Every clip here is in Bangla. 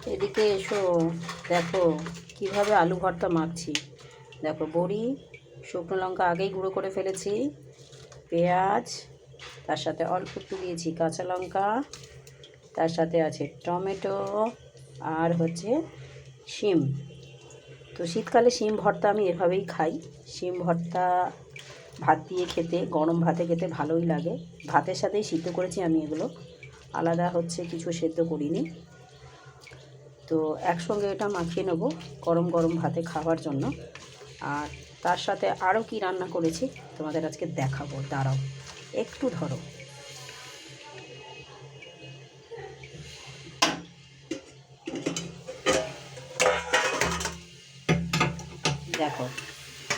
এদিকে এসো, দেখো কিভাবে আলু ভর্তা মাখছি। দেখো বড়ি, শুকনো লঙ্কা আগেই গুঁড়ো করে ফেলেছি, পেঁয়াজ, তার সাথে অল্প একটু দিয়েছি কাঁচা লঙ্কা, তার সাথে আছে টমেটো, আর হচ্ছে শিম। তো শীতকালে শিম ভর্তা আমি এভাবেই খাই। শিম ভর্তা ভাত দিয়ে খেতে, গরম ভাতে খেতে ভালোই লাগে। ভাতের সাথেই সিদ্ধ করেছি আমি এগুলো, আলাদা হচ্ছে কিছু সেদ্ধ করিনি। তো একসঙ্গে এটা মাখিয়ে নেবো গরম গরম ভাতে খাওয়ার জন্য। আর তার সাথে আরও কি রান্না করেছি তোমাদের আজকে দেখাবো, দাঁড়াও একটু ধরো। দেখো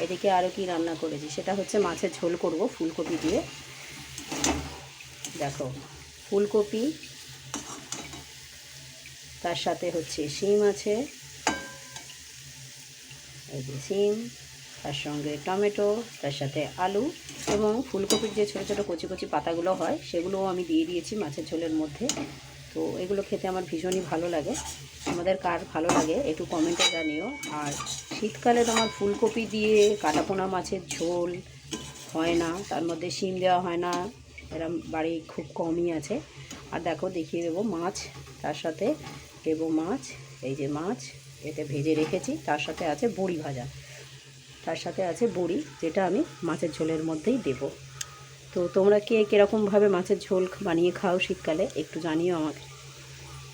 এদিকে আরও কি রান্না করেছি, সেটা হচ্ছে মাছের ঝোল করব ফুলকপি দিয়ে। দেখো ফুলকপি, তার সাথে হচ্ছে শিম আছে, এই যে শিম, তার সঙ্গে টমেটো, তার সাথে আলু এবং ফুলকপির যে ছোটো ছোটো কচি কচি পাতাগুলো হয় সেগুলোও আমি দিয়ে দিয়েছি মাছের ঝোলের মধ্যে। তো এগুলো খেতে আমার ভীষণই ভালো লাগে। আমাদের কার ভালো লাগে একটু কমেন্টে জানিও। আর শীতকালে তোমার ফুলকপি দিয়ে কাটাপোনা মাছের ঝোল হয় না, তার মধ্যে শিম দেওয়া হয় না, এরম বাড়ি খুব কমই আছে। আর দেখো দেখিয়ে দেবো মাছ, তার সাথে দেবো মাছ, এই যে মাছ এতে ভেজে রেখেছি, তার সাথে আছে বড়ি ভাজা, তার সাথে আছে বড়ি, যেটা আমি মাছের ঝোলের মধ্যেই দেব। তো তোমরা কে কীরকমভাবে মাছের ঝোল বানিয়ে খাও শীতকালে একটু জানিও আমাকে।